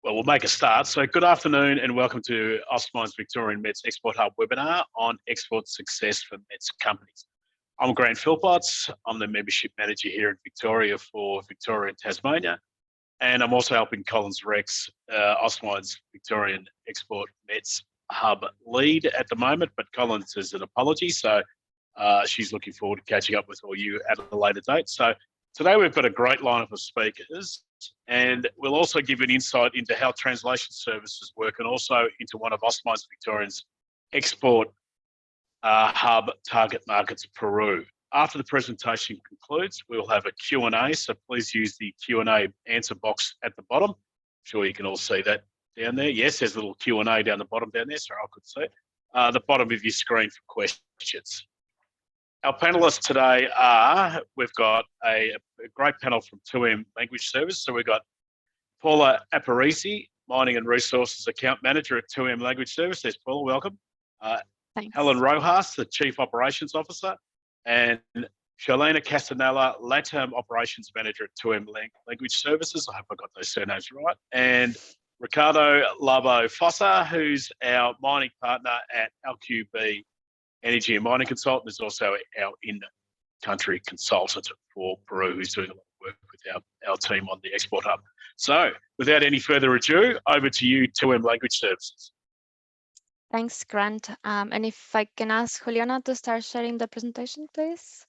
Well, we'll make a start. So good afternoon and welcome to Austmine's Victorian METS Export Hub webinar on export success for METS companies. I'm Grant Philpotts. I'm the membership manager here in Victoria for Victoria and Tasmania. And I'm also helping Collins Rex, Austmine's Victorian Export METS Hub lead at the moment, but Collins is an apology. So she's looking forward to catching up with all you at a later date. So today we've got a great lineup of speakers, and we'll also give an insight into how translation services work and also into one of Austmine's Victorian's export hub target markets, Peru. After the presentation concludes, we'll have a Q&A, so please use the Q&A answer box at the bottom. I'm sure you can all see that down there. Yes, there's a little Q&A down the bottom down there, so I could see it. The bottom of your screen for questions. Our panelists today are, we've got a great panel from 2M Language Service. So we've got Paula Aparisi, Mining and Resources Account Manager at 2M Language Service. There's Paula, welcome. Thanks. Helen Rojas, the Chief Operations Officer, and Shalena Castanella, LATAM Operations Manager at 2M Language Services. I hope I got those surnames right. And Ricardo Labo Fossa, who's our mining partner at LQB Energy and Mining Consultant, is also our in-country consultant for Peru, who's doing a lot of work with our team on the Export Hub. So without any further ado, over to you, 2M Language Services. Thanks, Grant. And if I can ask Juliana to start sharing the presentation, please.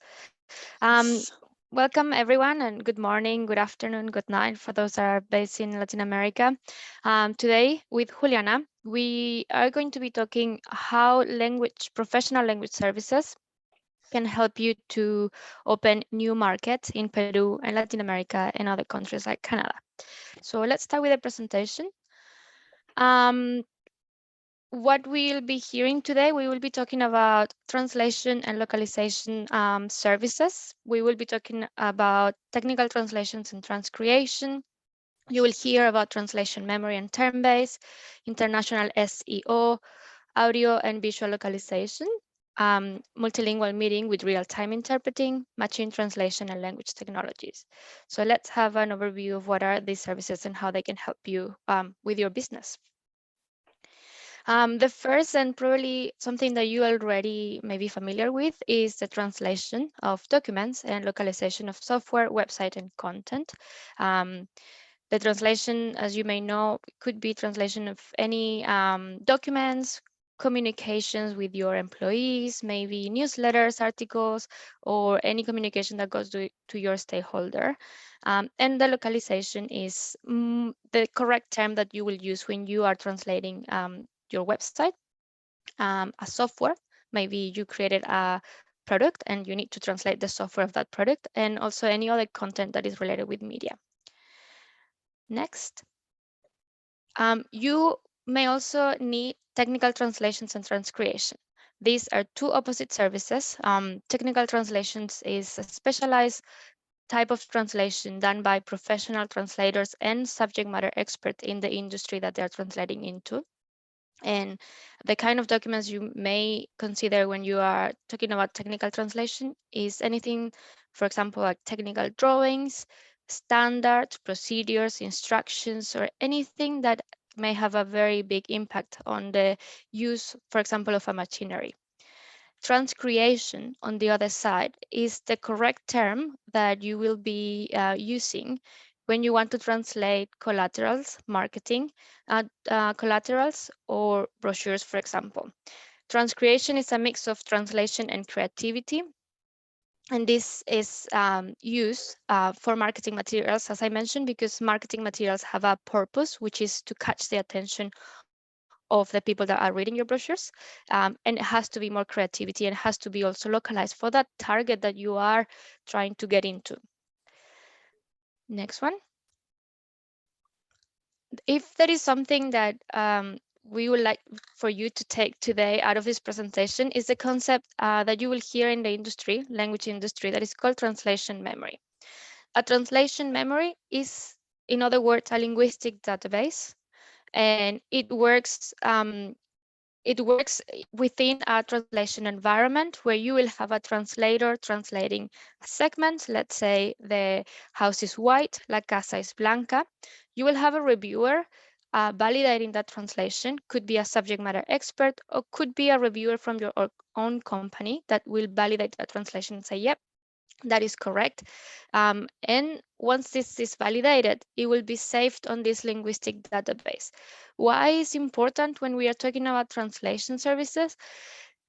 Welcome, everyone, and good morning, good afternoon, good night for those that are based in Latin America. Today, with Juliana, we are going to be talking how professional language services can help you to open new markets in Peru and Latin America and other countries like Canada. So let's start with the presentation. What we'll be hearing today, we will be talking about translation and localization services. We will be talking about technical translations and transcreation. You will hear about translation memory and term base, international SEO, audio and visual localization, multilingual meeting with real-time interpreting, machine translation, and language technologies. So let's have an overview of what are these services and how they can help you with your business. The first, and probably something that you already may be familiar with, is the translation of documents and localization of software, website, and content. The translation, as you may know, could be translation of any documents, communications with your employees, maybe newsletters, articles, or any communication that goes to your stakeholder. And the localization is the correct term that you will use when you are translating your website, a software. Maybe you created a product and you need to translate the software of that product, and also any other content that is related with media. Next. You may also need technical translations and transcreation. These are two opposite services. Technical translations is a specialized type of translation done by professional translators and subject matter experts in the industry that they're translating into. And the kind of documents you may consider when you are talking about technical translation is anything, for example, like technical drawings, standards, procedures, instructions, or anything that may have a very big impact on the use, for example, of a machinery. Transcreation, on the other side, is the correct term that you will be using when you want to translate collaterals, marketing collaterals, or brochures, for example. Transcreation is a mix of translation and creativity. And this is used for marketing materials, as I mentioned, because marketing materials have a purpose, which is to catch the attention of the people that are reading your brochures. And it has to be more creativity and has to be also localized for that target that you are trying to get into. Next one. If there is something that we would like for you to take today out of this presentation, is the concept that you will hear in the industry, language industry, that is called translation memory. A translation memory is, in other words, a linguistic database, and it works within a translation environment where you will have a translator translating a segment. Let's say the house is white, la casa is blanca. You will have a reviewer validating that translation could be a subject matter expert or could be a reviewer from your own company that will validate that translation and say, yep, that is correct. And once this is validated, it will be saved on this linguistic database. Why is important when we are talking about translation services?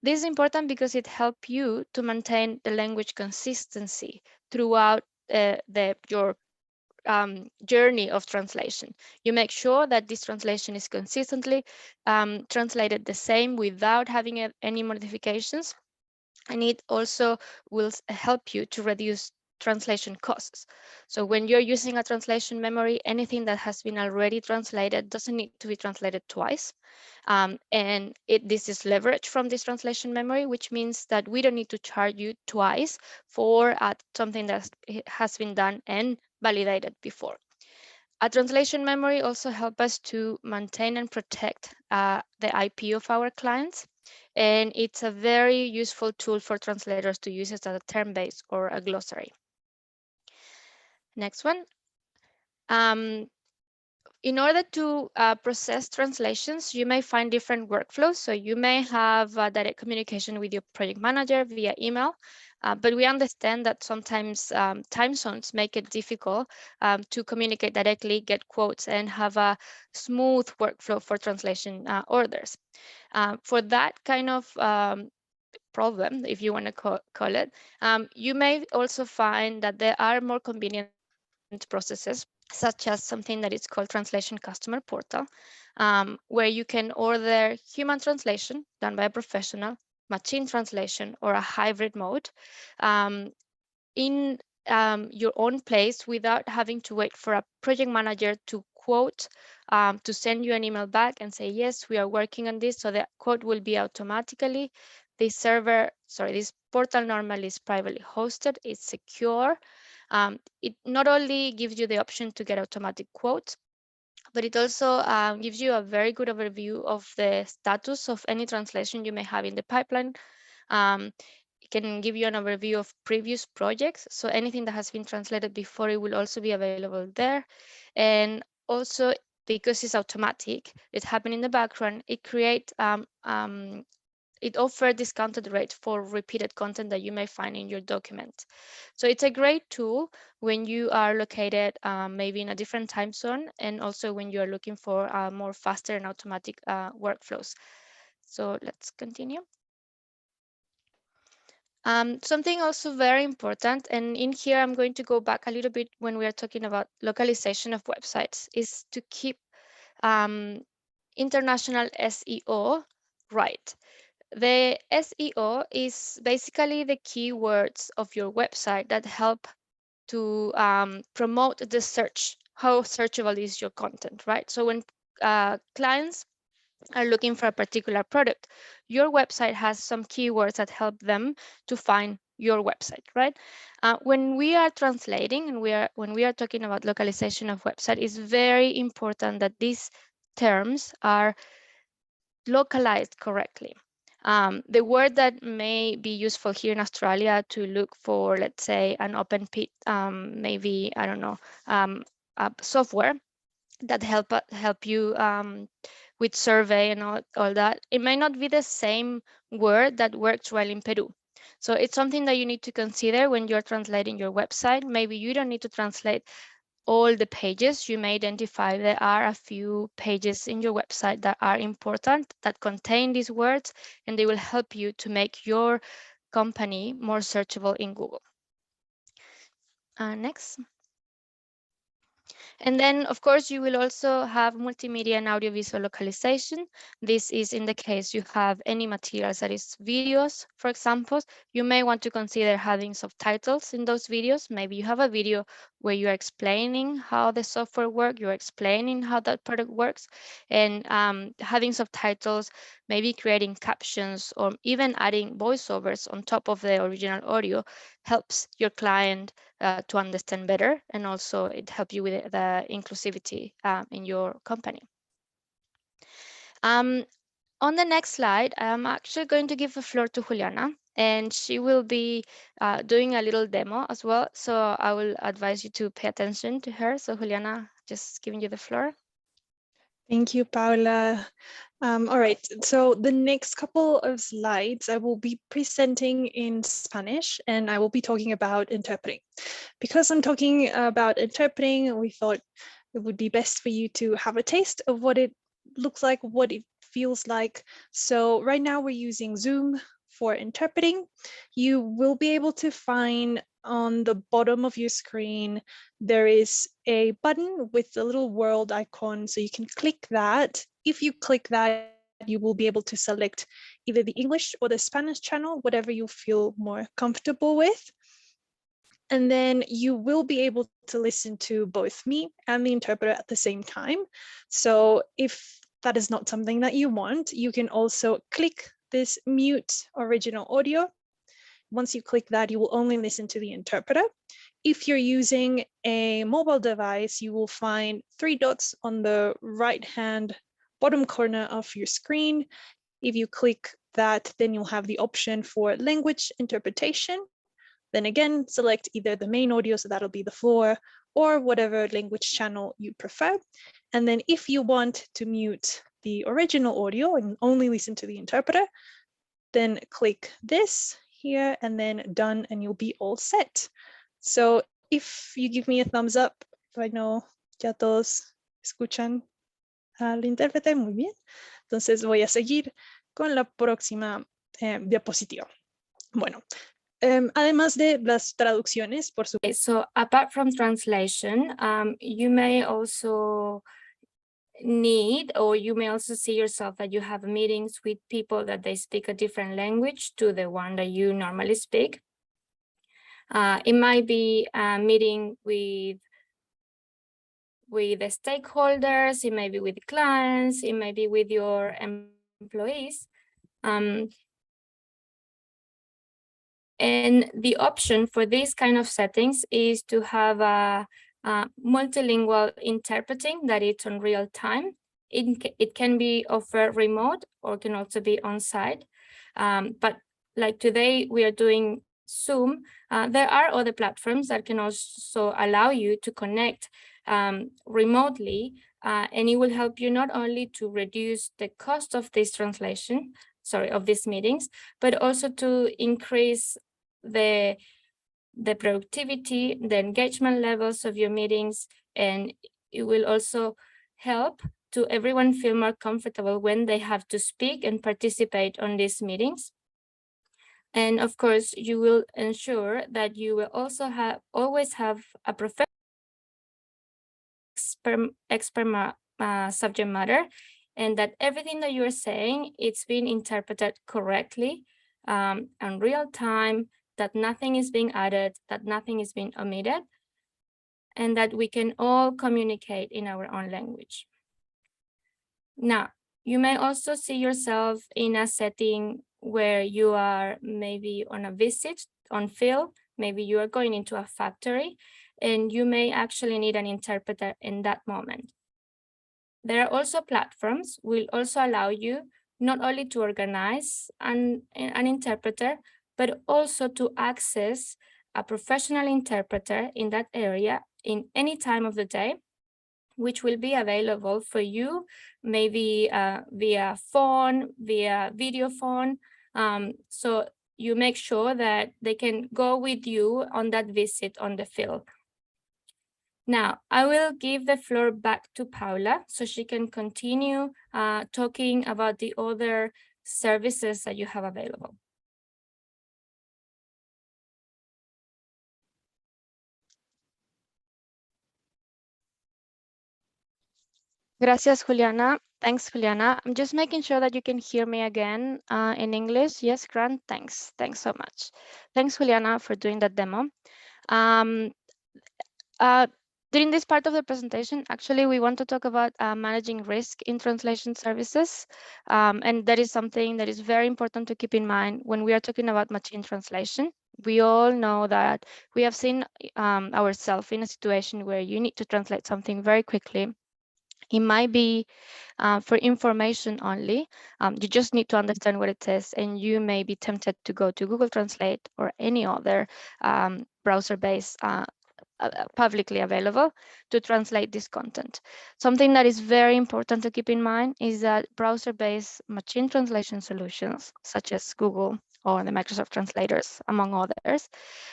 This is important because it helps you to maintain the language consistency throughout your journey of translation. You make sure that this translation is consistently translated the same without having any modifications, and it also will help you to reduce translation costs. So when you're using a translation memory, anything that has been already translated doesn't need to be translated twice. And this is leverage from this translation memory, which means that we don't need to charge you twice for something that has been done and validated before. A translation memory also helps us to maintain and protect the IP of our clients. And it's a very useful tool for translators to use it as a term base or a glossary. Next one. In order to process translations, you may find different workflows. So you may have direct communication with your project manager via email, but we understand that sometimes time zones make it difficult to communicate directly, get quotes, and have a smooth workflow for translation orders. For that kind of problem, if you want to call it, you may also find that there are more convenient processes, such as something that is called Translation Customer Portal, where you can order human translation done by a professional, machine translation, or a hybrid mode um, in your own place without having to wait for a project manager to quote, to send you an email back and say, yes, we are working on this. So the quote will be automatically. This portal normally is privately hosted, it's secure. It not only gives you the option to get automatic quotes, but it also gives you a very good overview of the status of any translation you may have in the pipeline. It can give you an overview of previous projects. So anything that has been translated before, it will also be available there. And also, because it's automatic, it's happening in the background, it offers discounted rate for repeated content that you may find in your document. So it's a great tool when you are located maybe in a different time zone, and also when you are looking for more faster and automatic workflows. So let's continue. Something also very important, and in here I'm going to go back a little bit when we are talking about localization of websites, is to keep international SEO right. The SEO is basically the keywords of your website that help to promote the search, how searchable is your content, right? So when clients are looking for a particular product, your website has some keywords that help them to find your website, right? When we are translating and when we are talking about localization of website, it's very important that these terms are localized correctly. The word that may be useful here in Australia to look for, let's say, an open pit, maybe, I don't know, software that help you with survey and all that, it may not be the same word that works well in Peru. So it's something that you need to consider when you're translating your website. Maybe you don't need to translate all the pages. You may identify there are a few pages in your website that are important, that contain these words, and they will help you to make your company more searchable in Google. Next. And then, of course, you will also have multimedia and audiovisual localization. This is in the case you have any materials that is videos, for example. You may want to consider having subtitles in those videos. Maybe you have a video where you are explaining how the software works, you're explaining how that product works, and having subtitles, maybe creating captions or even adding voiceovers on top of the original audio helps your client to understand better, and also it helps you with the inclusivity in your company. On the next slide, I'm actually going to give the floor to Juliana, and she will be doing a little demo as well. So I will advise you to pay attention to her. So Juliana, just giving you the floor. Thank you, Paula. All right, so the next couple of slides, I will be presenting in Spanish and I will be talking about interpreting. Because I'm talking about interpreting, we thought it would be best for you to have a taste of what it looks like, what it feels like. So right now we're using Zoom for interpreting. You will be able to find on the bottom of your screen, there is a button with the little world icon. So you can click that. If you click that, you will be able to select either the English or the Spanish channel, whatever you feel more comfortable with. And then you will be able to listen to both me and the interpreter at the same time. So if that is not something that you want, you can also click this mute original audio. Once you click that, you will only listen to the interpreter. If you're using a mobile device, you will find 3 dots on the right-hand bottom corner of your screen. If you click that, then you'll have the option for language interpretation. Then again, select either the main audio, so that'll be the floor, or whatever language channel you prefer. And then if you want to mute the original audio and only listen to the interpreter, then click this here and then done, and you'll be all set. So if you give me a thumbs up, I know ya todos escuchan al intérprete muy bien. Entonces voy a seguir con la próxima diapositiva. Bueno, además de las traducciones, por supuesto. Okay, so apart from translation, you may also need, or you may also see yourself that you have meetings with people that they speak a different language to the one that you normally speak. It might be a meeting with the stakeholders, it may be with clients, it may be with your employees. And the option for these kind of settings is to have a multilingual interpreting that it's on real time. It can be offered remote or can also be on site. But like today we are doing Zoom, there are other platforms that can also allow you to connect remotely, and it will help you not only to reduce the cost of this translation, of these meetings, but also to increase the productivity, the engagement levels of your meetings, and it will also help to everyone feel more comfortable when they have to speak and participate on these meetings. And of course, you will ensure that you will also always have a professional expert subject matter, and that everything that you're saying, it's being interpreted correctly in real time, that nothing is being added, that nothing is being omitted, and that we can all communicate in our own language. Now, you may also see yourself in a setting where you are maybe on a visit on field, maybe you are going into a factory, and you may actually need an interpreter in that moment. There are also platforms will also allow you not only to organize an interpreter, but also to access a professional interpreter in that area in any time of the day, which will be available for you, maybe via phone, via video phone. So you make sure that they can go with you on that visit on the field. Now, I will give the floor back to Paula so she can continue talking about the other services that you have available. Gracias, Juliana. Thanks, Juliana. I'm just making sure that you can hear me again in English. Yes, Grant, thanks. Thanks so much. Thanks, Juliana, for doing that demo. During this part of the presentation, actually, we want to talk about managing risk in translation services. And that is something that is very important to keep in mind when we are talking about machine translation. We all know that we have seen ourselves in a situation where you need to translate something very quickly. It might be for information only. You just need to understand what it says, and you may be tempted to go to Google Translate or any other browser-based publicly available to translate this content. Something that is very important to keep in mind is that browser-based machine translation solutions, such as Google or the Microsoft translators, among others,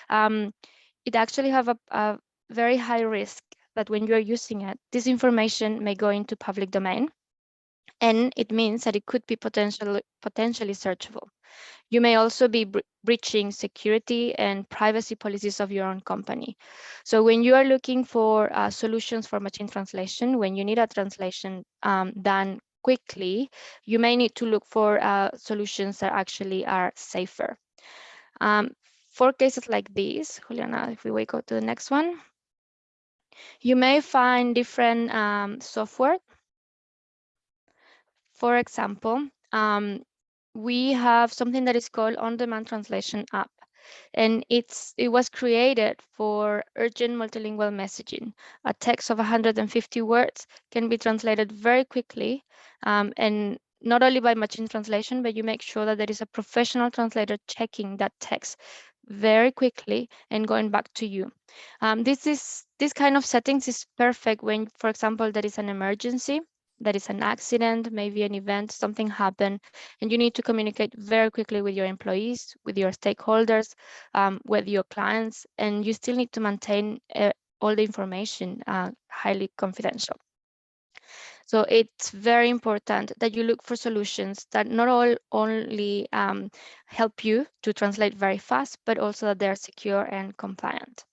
it actually have a very high risk that when you're using it, this information may go into public domain, and it means that it could be potentially searchable. You may also be breaching security and privacy policies of your own company. So when you are looking for solutions for machine translation, when you need a translation done quickly, you may need to look for solutions that actually are safer. For cases like these, Juliana, if we go to the next one, you may find different software. For example, we have something that is called On-Demand Translation app, and it was created for urgent multilingual messaging. A text of 150 words can be translated very quickly, and not only by machine translation, but you make sure that there is a professional translator checking that text very quickly and going back to you. This kind of settings is perfect when, for example, there is an emergency, that is an accident, maybe an event, something happened, and you need to communicate very quickly with your employees, with your stakeholders, with your clients, and you still need to maintain all the information highly confidential. So it's very important that you look for solutions that not only help you to translate very fast, but also that they're secure and compliant.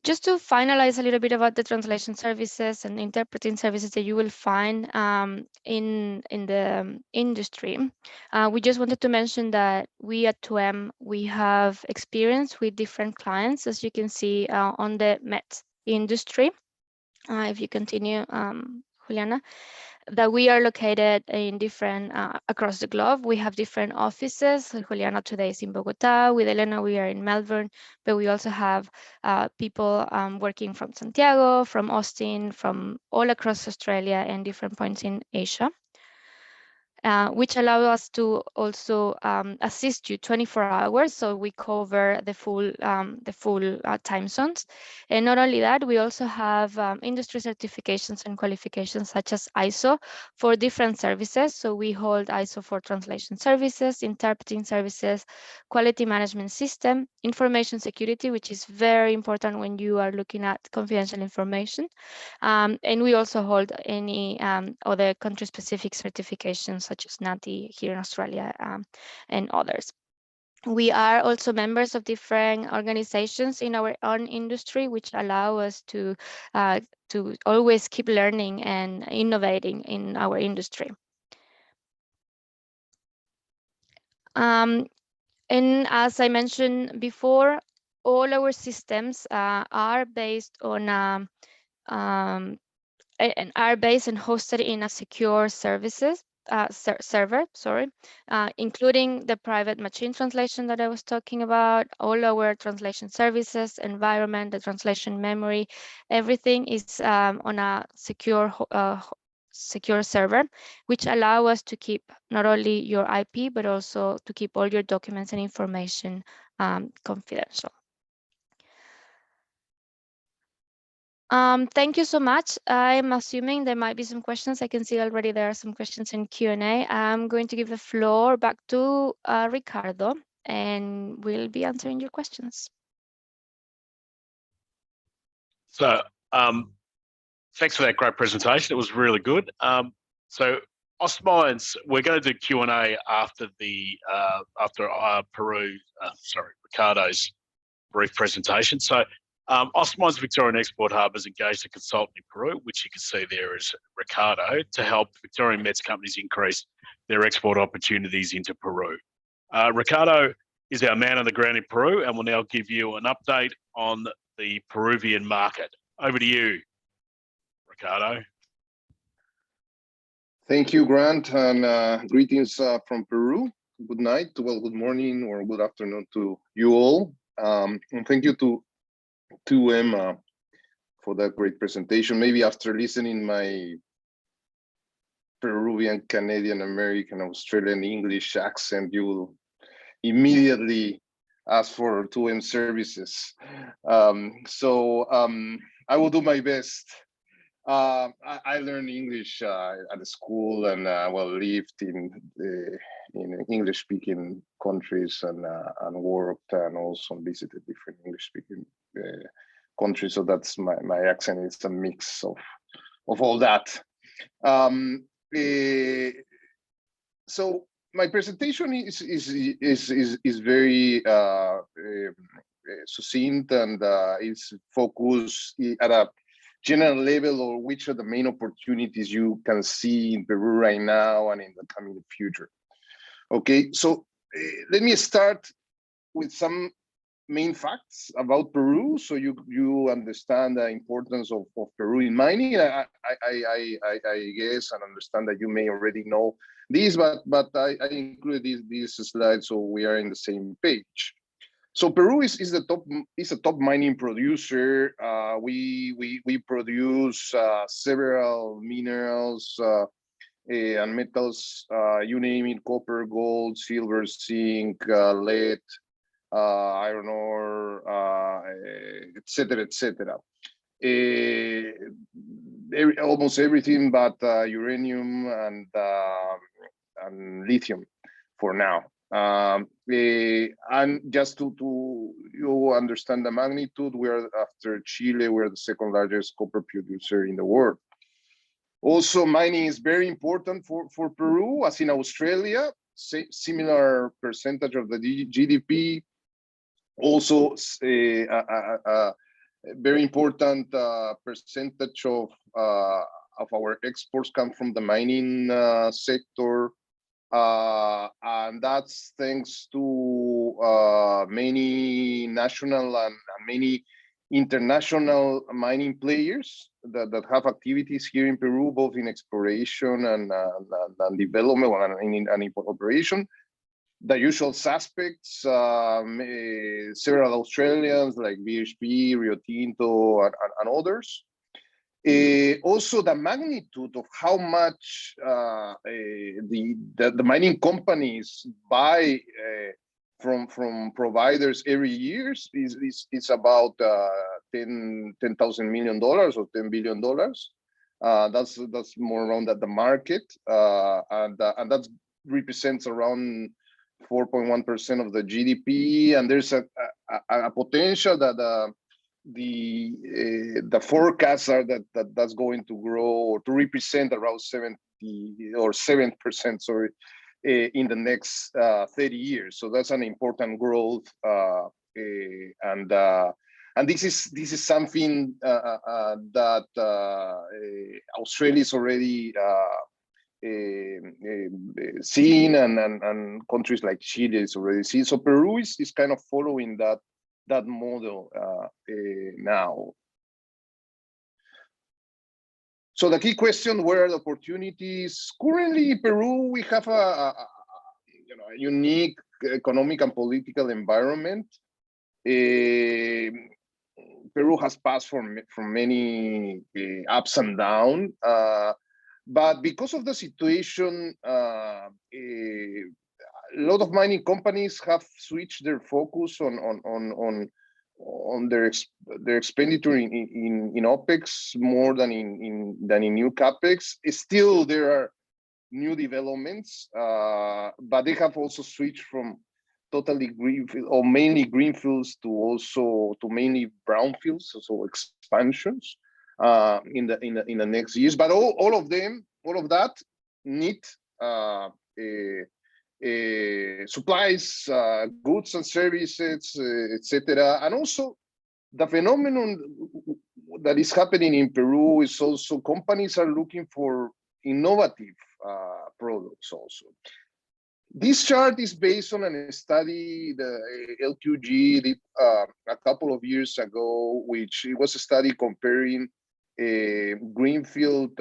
Just to finalize a little bit about the translation services and interpreting services that you will find in the industry, we just wanted to mention that we at 2M, we have experience with different clients, as you can see on the METS industry. If you continue, Juliana, that we are located in different, across the globe. We have different offices. Juliana today is in Bogota. With Elena, we are in Melbourne, but we also have people working from Santiago, from Austin, from all across Australia and different points in Asia. Which allow us to also assist you 24 hours. So we cover the full time zones. And not only that, we also have industry certifications and qualifications such as ISO for different services. So we hold ISO for translation services, interpreting services, quality management system, information security, which is very important when you are looking at confidential information. And we also hold any other country-specific certifications such as NATI here in Australia and others. We are also members of different organizations in our own industry, which allow us to always keep learning and innovating in our industry. And as I mentioned before, all our systems are based on and are based and hosted in a secure services server, including the private machine translation that I was talking about, all our translation services, environment, the translation memory, everything is on a secure server, which allow us to keep not only your IP, but also to keep all your documents and information confidential. Thank you so much. I'm assuming there might be some questions. I can see already there are some questions in Q&A. I'm going to give the floor back to Ricardo, and we'll be answering your questions. So thanks for that great presentation. It was really good. So Austmine's, we're going to do Q&A after Ricardo's brief presentation. So Austmine's Victorian Export Hub has engaged a consultant in Peru, which you can see there is Ricardo, to help Victorian METS companies increase their export opportunities into Peru. Ricardo is our man on the ground in Peru and will now give you an update on the Peruvian market. Over to you, Ricardo. Thank you, Grant, and greetings from Peru. Good night, well, good morning or good afternoon to you all. And thank you to Emma for that great presentation. Maybe after listening my Peruvian, Canadian, American, Australian English accent, you will immediately as for 2M services. I will do my best. I learned English at the school and lived in English-speaking countries and worked and also visited different English-speaking countries. So that's my accent is a mix of all that. So my presentation is very succinct and is focused at a general level, or which are the main opportunities you can see in Peru right now and in the coming future. Okay, so let me start with some main facts about Peru, so you understand the importance of Peru in mining. I guess and understand that you may already know this, but I included these slides so we are in the same page. So Peru is a top mining producer. We produce several minerals and metals, you name it: copper, gold, silver, zinc, lead, iron ore, etc., etc. Almost everything but uranium and lithium for now. And just to you understand the magnitude, we are, after Chile, we're the second largest copper producer in the world. Also, mining is very important for Peru, as in Australia, similar percentage of the GDP. Also, a very important percentage of our exports come from the mining sector. And that's thanks to many national and many international mining players that have activities here in Peru, both in exploration and development and in operation. The usual suspects, several Australians like BHP, Rio Tinto, and others. Also, the magnitude of how much the mining companies buy from providers every year is about $10,000 million or $10 billion. That's more around at the market, and that represents around 4.1% of the GDP. And there's a potential that the forecasts are that's going to grow or to represent around 7%, sorry, in the next 30 years. So that's an important growth, and this is something that Australia is already seen, and countries like Chile is already seen. So Peru is kind of following that model now. So the key question: where are the opportunities? Currently, Peru, we have a unique economic and political environment. Peru has passed from many ups and downs, but because of the situation, a lot of mining companies have switched their focus on their expenditure in OPEX more than in new CAPEX. Still, there are new developments, but they have also switched from totally greenfield or mainly greenfields to mainly brownfields, so expansions in the next years. But all of that need supplies, goods and services, etc. And also the phenomenon that is happening in Peru is also companies are looking for innovative products also. This chart is based on a study the LQG did a couple of years ago, which it was a study comparing greenfield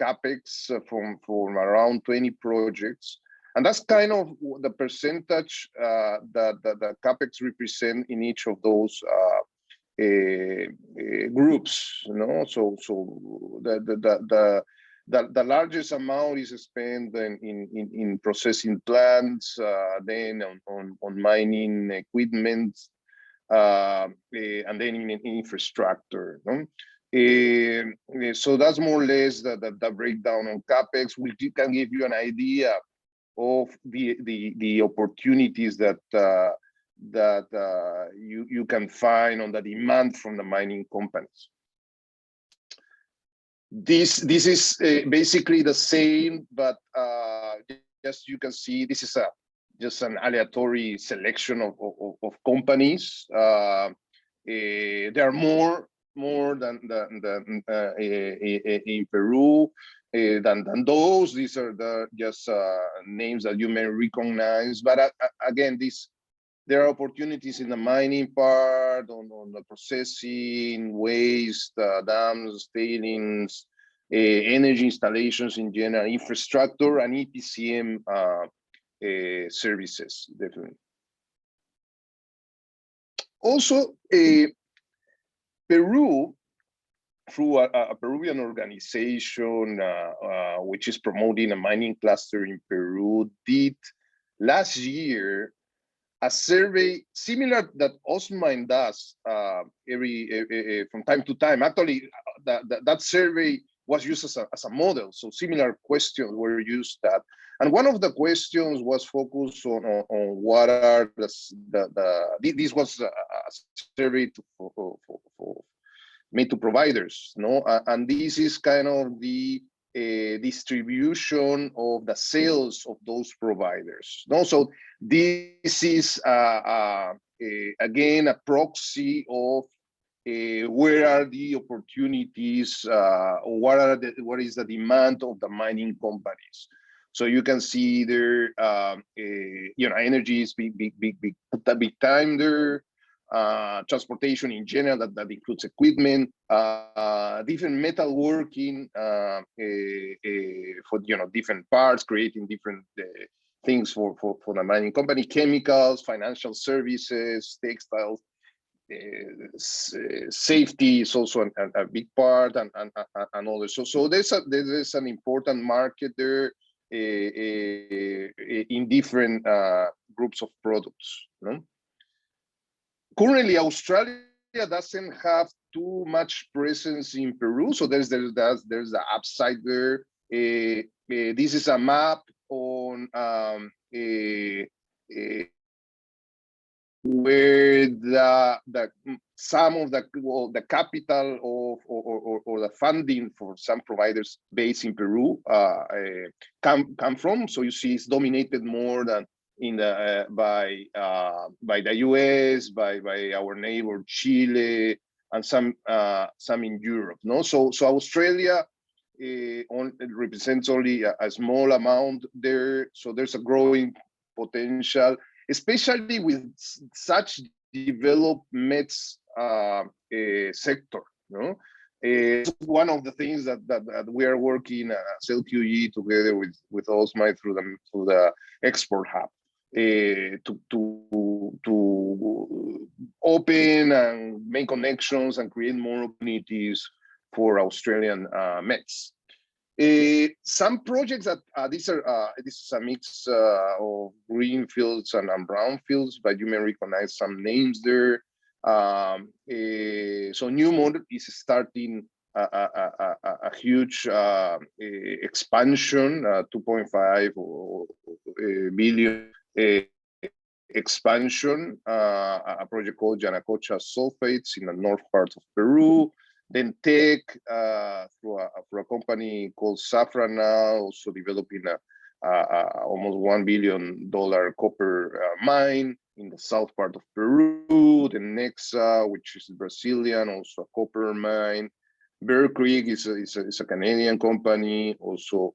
CAPEX from around 20 projects. And that's kind of the percentage that the CAPEX represent in each of those groups. So the largest amount is spent in processing plants, then on mining equipment, and then in infrastructure. No? So that's more or less the breakdown on CapEx, which can give you an idea of the opportunities that you can find on the demand from the mining companies. This is basically the same, but just you can see this is just an aleatory selection of companies. There are more than in Peru than those. These are just names that you may recognize. But again, there are opportunities in the mining part, on the processing, waste, dams, tailings, energy installations in general, infrastructure, and EPCM services, definitely. Also, Peru, through a Peruvian organization which is promoting a mining cluster in Peru, did last year a survey similar that Austmine does from time to time. Actually, that survey was used as a model, so similar questions were used that. And one of the questions was focused on what are this was a survey made to providers, no? And this is kind of the distribution of the sales of those providers. No, so this is again a proxy of where are the opportunities, what is the demand of the mining companies. So you can see there, energy is big time there. Transportation in general, that includes equipment, different metalworking for different parts, creating different things for the mining company, chemicals, financial services, textiles, safety is also a big part, and others. So there's an important market there in different groups of products. No? Currently, Australia doesn't have too much presence in Peru, so there's the upside there. This is a map on where some of the capital or the funding for some providers based in Peru come from. So you see, it's dominated more than by the US, by our neighbor Chile, and some in Europe. No, so Australia represents only a small amount there. So there's a growing potential, especially with such developed METS sector. No, it's one of the things that we are working as LQE together with Austmine through the export hub. To open and make connections and create more opportunities for Australian METS. Some projects that this is a mix of green fields and brown fields, but you may recognize some names there. So Newmont is starting a huge expansion, 2.5 billion expansion, a project called Yanacocha Sulfates in the north part of Peru. Then Tech, through a company called Safrana, also developing almost $1 billion copper mine in the south part of Peru. The Nexa, which is Brazilian, also a copper mine. Bear Creek is a Canadian company, also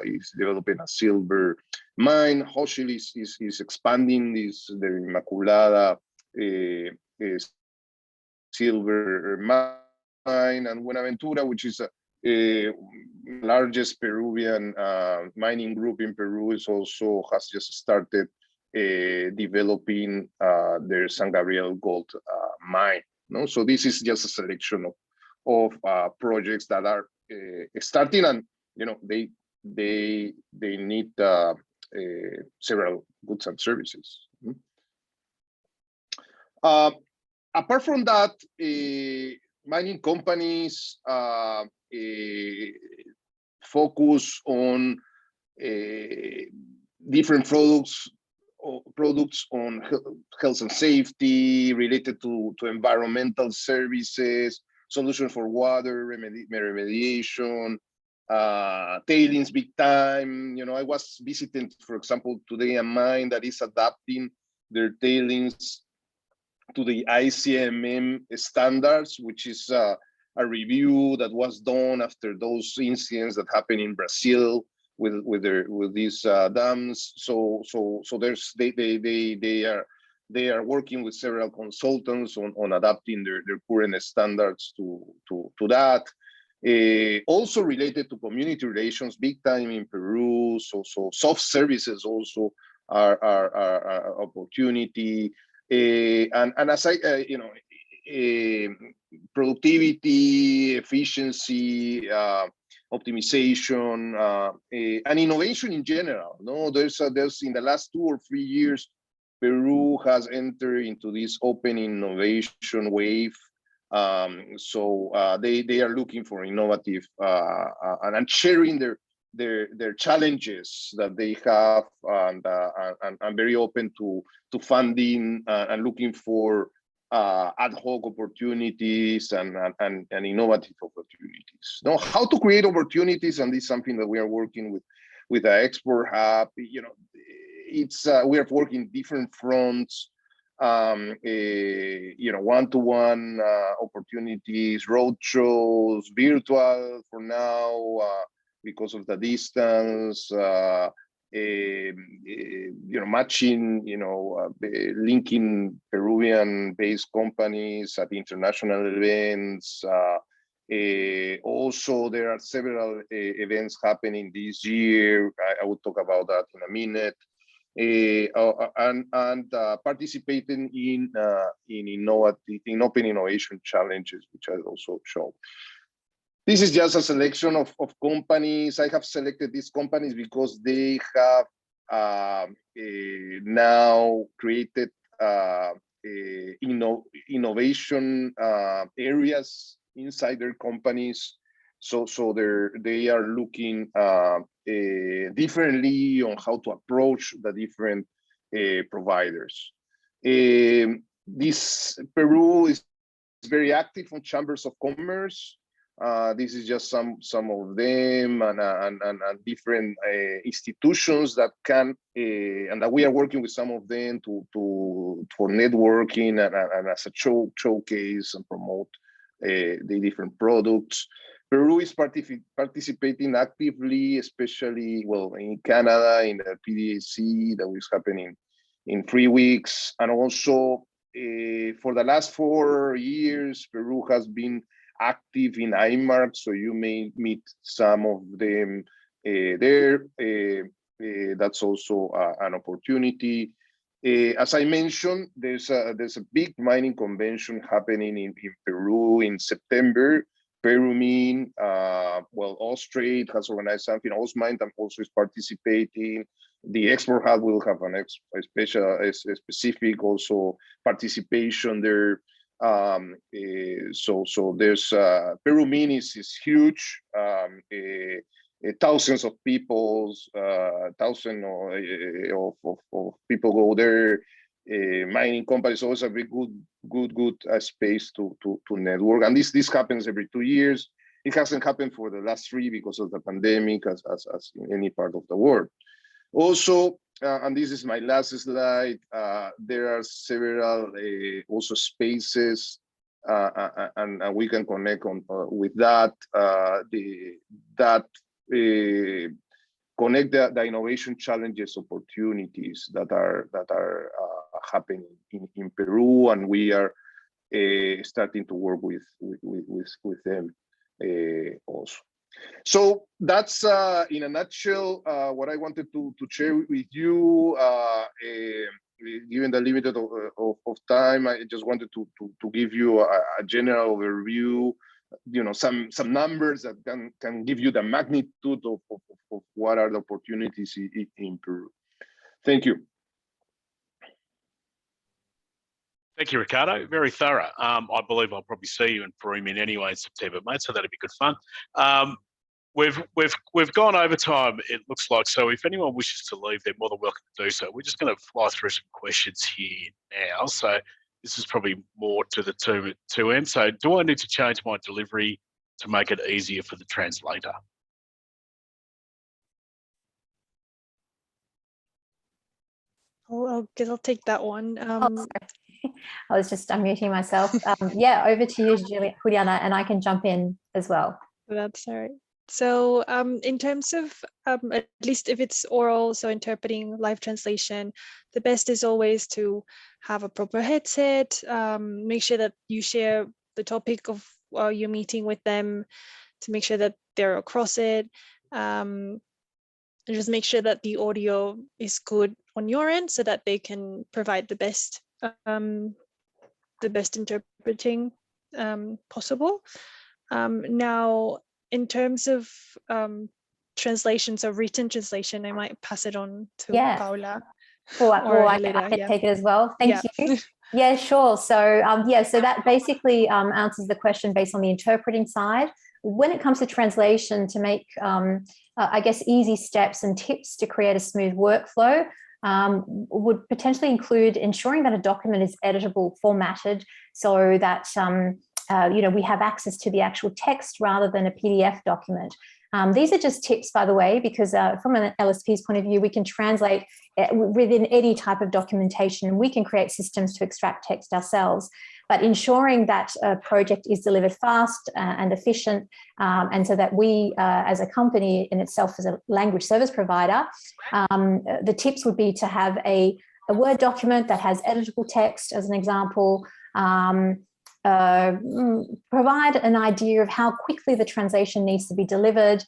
is developing a silver mine. Hochschild is expanding their Immaculada silver mine, and Buenaventura, which is a largest Peruvian mining group in Peru, has just started developing their San Gabriel gold mine. No, so this is just a selection of projects that are starting, and they need several goods and services. Apart from that, mining companies focus on different products on health and safety related to environmental services, solutions for water remediation, tailings big time. I was visiting, for example, today a mine that is adapting their tailings to the ICMM standards, which is a review that was done after those incidents that happened in Brazil with these dams. So they are working with several consultants on adapting their current standards to that. Also related to community relations, big time in Peru. So soft services also are opportunity. And as I productivity, efficiency, optimization, and innovation in general. No, there's in the last 2 or 3 years, Peru has entered into this open innovation wave. So they are looking for innovative and sharing their challenges that they have, and very open to funding and looking for ad hoc opportunities and innovative opportunities. Now, how to create opportunities, and this is something that we are working with the Export Hub. It's we are working different fronts. One-to-one opportunities, road shows, virtual for now because of the distance. Matching, linking Peruvian-based companies at international events. Also, there are several events happening this year. I will talk about that in a minute. And participating in open innovation challenges, which I also show. This is just a selection of companies. I have selected these companies because they have now created innovation areas inside their companies. So they are looking differently on how to approach the different providers. Peru is very active on chambers of commerce. This is just some of them, and different institutions that can and that we are working with some of them for networking and as a showcase and promote the different products. Peru is participating actively, especially in Canada in the PDAC that is happening in 3 weeks, and also for the last 4 years, Peru has been active in IMARC, so you may meet some of them there. That's also an opportunity. As I mentioned, there's a big mining convention happening in Peru in September. Peru Austrade has organized something. Austmine also is participating. The Export Hub will have a specific also participation there. So there's Peru is huge. Thousands of people, thousands of people go there. Mining companies always a very good space to network, and this happens every 2 years. It hasn't happened for the last 3 because of the pandemic, as in any part of the world. Also, and this is my last slide, there are several also spaces, and we can connect with that. Connect the innovation challenges opportunities that are happening in Peru, and we are starting to work with them also. So that's in a nutshell what I wanted to share with you. Given the limit of time, I just wanted to give you a general overview some numbers that can give you the magnitude of what are the opportunities in Peru. Thank you. Thank you, Ricardo. Very thorough. I believe I'll probably see you in Peru anyway in September, mate. So that'd be good fun. We've gone over time, it looks like. So if anyone wishes to leave, they're more than welcome to do so. We're just going to fly through some questions here now. So this is probably more to the two ends. So do I need to change my delivery to make it easier for the translator? I'll take that one. I was just unmuting myself. Yeah, over to you, Juliana, and I can jump in as well. That's all right. So in terms of, at least if it's oral, so interpreting live translation, the best is always to have a proper headset, make sure that you share the topic of your meeting with them to make sure that they're across it. And just make sure that the audio is good on your end so that they can provide the best interpreting possible. Now, in terms of translations or written translation, I might pass it on to Paula. Or I can take it as well. Thank you. Yeah, sure. So so that basically answers the question based on the interpreting side. When it comes to translation, to make, I guess, easy steps and tips to create a smooth workflow would potentially include ensuring that a document is editable, formatted, so that we have access to the actual text rather than a PDF document. These are just tips, by the way, because from an LSP's point of view, we can translate within any type of documentation. We can create systems to extract text ourselves, but ensuring that a project is delivered fast and efficient, and so that we, as a company in itself, as a language service provider, the tips would be to have a Word document that has editable text, as an example, provide an idea of how quickly the translation needs to be delivered.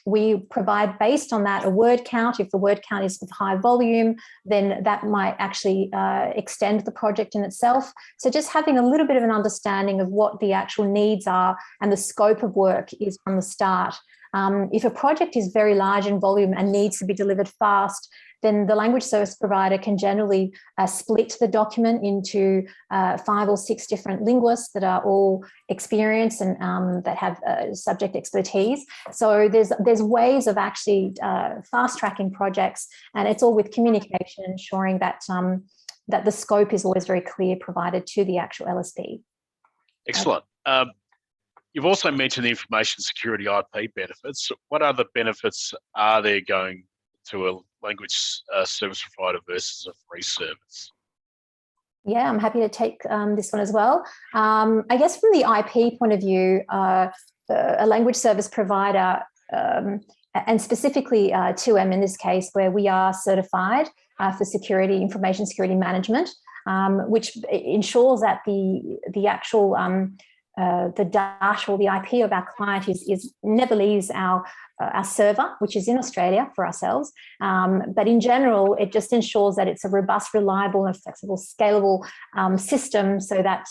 We provide, based on that, a word count. If the word count is of high volume, then that might actually extend the project in itself. So just having a little bit of an understanding of what the actual needs are and the scope of work is from the start. If a project is very large in volume and needs to be delivered fast, then the language service provider can generally split the document into 5 or 6 different linguists that are all experienced and that have subject expertise. So there's ways of actually fast tracking projects, and it's all with communication, ensuring that that the scope is always very clear, provided to the actual LSP. Excellent. You've also mentioned the information security IP benefits. What other benefits are there going to a language service provider versus a free service? Yeah, I'm happy to take this one as well. I guess from the IP point of view, a language service provider, and specifically 2M in this case, where we are certified for security, information security management, which ensures that the actual the data or the IP of our client is never leaves our server, which is in Australia for ourselves. But in general, it just ensures that it's a robust, reliable, and flexible, scalable system, so that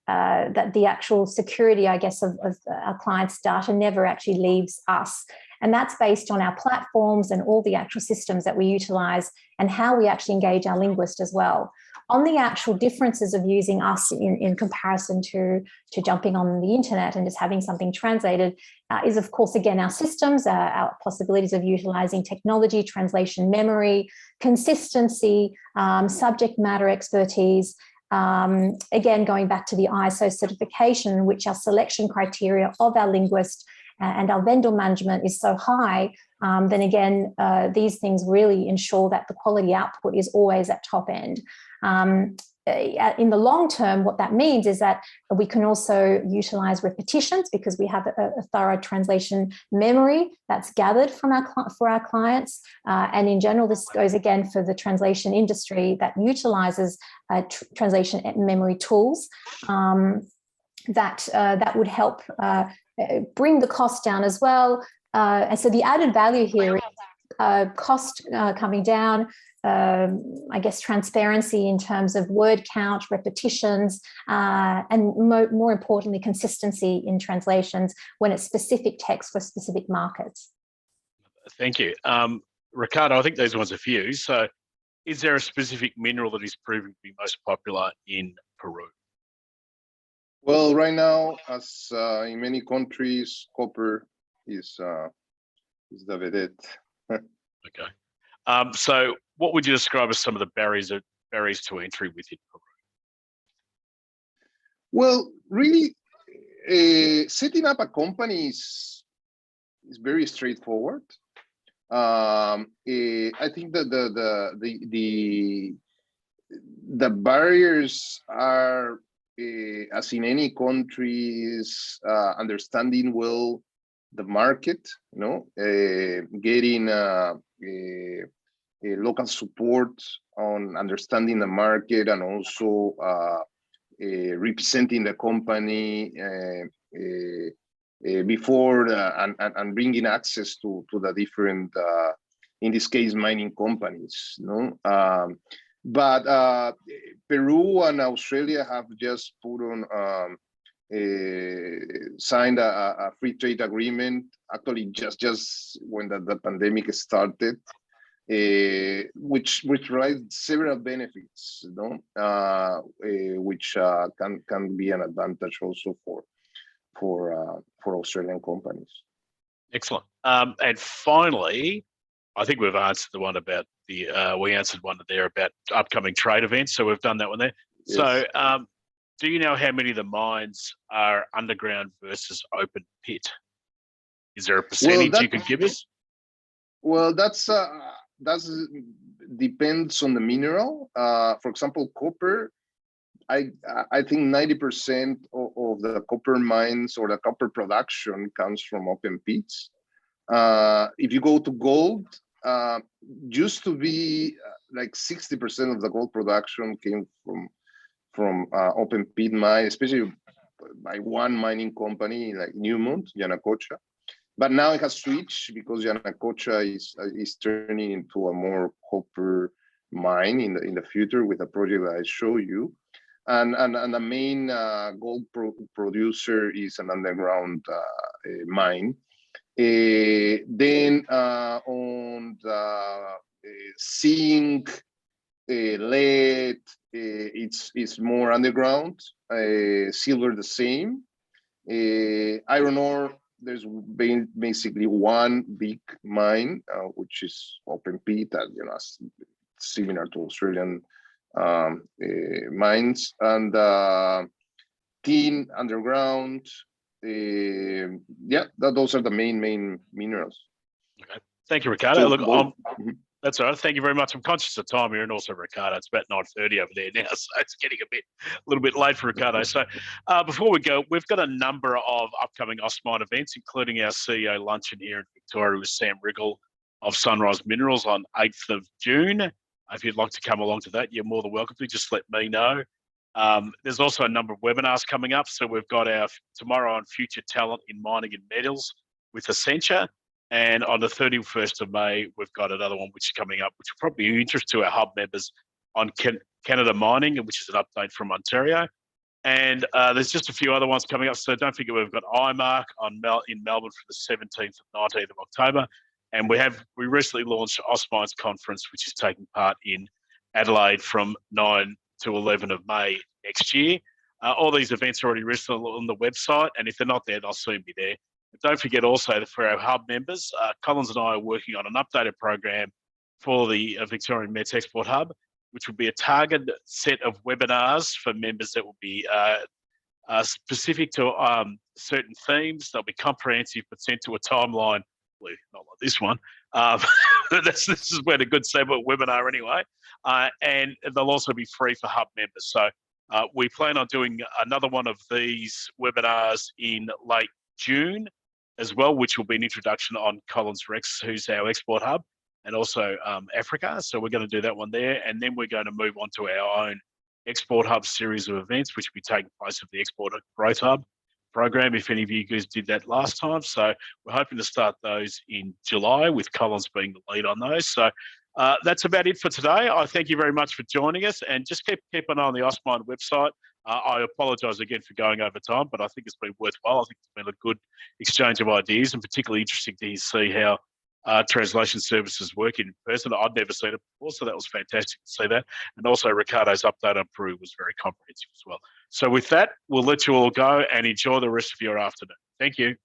that the actual security, I guess, of our clients' data never actually leaves us. And that's based on our platforms and all the actual systems that we utilize and how we actually engage our linguist as well. On the actual differences of using us in comparison to jumping on the internet and just having something translated is, of course, again, our systems, our possibilities of utilizing technology, translation memory, consistency, subject matter expertise. Again, going back to the ISO certification, which our selection criteria of our linguist and our vendor management is so high, then again, these things really ensure that the quality output is always at top end. In the long term, what that means is that we can also utilize repetitions, because we have a thorough translation memory that's gathered from for our clients. And in general, this goes again for the translation industry that utilizes translation memory tools that would help bring the cost down as well. And so the added value here is cost coming down, I guess, transparency in terms of word count, repetitions, and more importantly, consistency in translations when it's specific text for specific markets. Thank you. Ricardo, I think these ones are for you. So is there a specific mineral that is proving to be most popular in Peru? Well, right now, as in many countries, copper is the vedette. Okay. So what would you describe as some of the barriers to entry within Peru? Well, really, setting up a company is very straightforward. I think that the barriers are, as in any country, is understanding well the market, getting local support on understanding the market, and also representing the company before and bringing access to the different, in this case, mining companies. But Peru and Australia have just put on signed a free trade agreement, actually just when the pandemic started, which provides several benefits, which can be an advantage also for Australian companies. Excellent. And finally, I think we've answered the one about we answered one there about upcoming trade events. So we've done that one there. Yes. So do you know how many of the mines are underground versus open pit? Is there a percentage you could give us? Well, that's depends on the mineral. For example, copper, I think 90% of the copper mines or the copper production comes from open pits. If you go to gold, used to be like 60% of the gold production came from open pit mine, especially by one mining company like Newmont, Yanacocha. But now it has switched because Yanacocha is turning into a more copper mine in the future with a project that I show you. And the main gold producer is an underground mine. Then on the zinc, lead, it's more underground. Silver the same. Iron ore, there's basically one big mine, which is open pit, similar to Australian mines, and tin underground. Those are the main minerals. Okay, thank you, Ricardo. So, that's all right. Thank you very much. I'm conscious of time here, and also Ricardo. It's about 9:30 over there now, so it's getting a little bit late for Ricardo. So before we go, we've got a number of upcoming Austmine events, including our CEO luncheon here in Victoria with Sam Riggle of Sunrise Minerals on 8th of June. If you'd like to come along to that, you're more than welcome to. Just let me know. There's also a number of webinars coming up. So we've got our tomorrow on future talent in mining and metals with Essentia. And on the 31st of May, we've got another one which is coming up, which will probably be of interest to our hub members on Canada mining, which is an update from Ontario. And there's just a few other ones coming up. So don't forget, we've got IMARC in Melbourne from the 17th and 19th of October. And we recently launched Austmine's conference, which is taking part in Adelaide from 9 to 11 of May next year. All these events are already listed on the website, and if they're not there, they'll soon be there. But don't forget also that for our hub members, Collins and I are working on an updated program for the Victorian METS Export Hub, which will be a targeted set of webinars for members that will be specific to certain themes. They'll be comprehensive but sent to a timeline. Not like this one. This is where the good sample webinar anyway. And they'll also be free for hub members. So we plan on doing another one of these webinars in late June as well, which will be an introduction on Collins Rex, who's our export hub, and also Africa. So we're going to do that one there. And then we're going to move on to our own Export Hub series of events, which will be taking place at the Export Growth Hub program, if any of you guys did that last time. So we're hoping to start those in July, with Collins being the lead on those. So That's about it for today. I thank you very much for joining us, and just keep an eye on the Austmine website. I apologise again for going over time, but I think it's been worthwhile. I think it's been a good exchange of ideas, and particularly interesting to see how translation services work in person. I'd never seen it before, so that was fantastic to see that. And also Ricardo's update on Peru was very comprehensive as well. So with that, we'll let you all go and enjoy the rest of your afternoon. Thank you.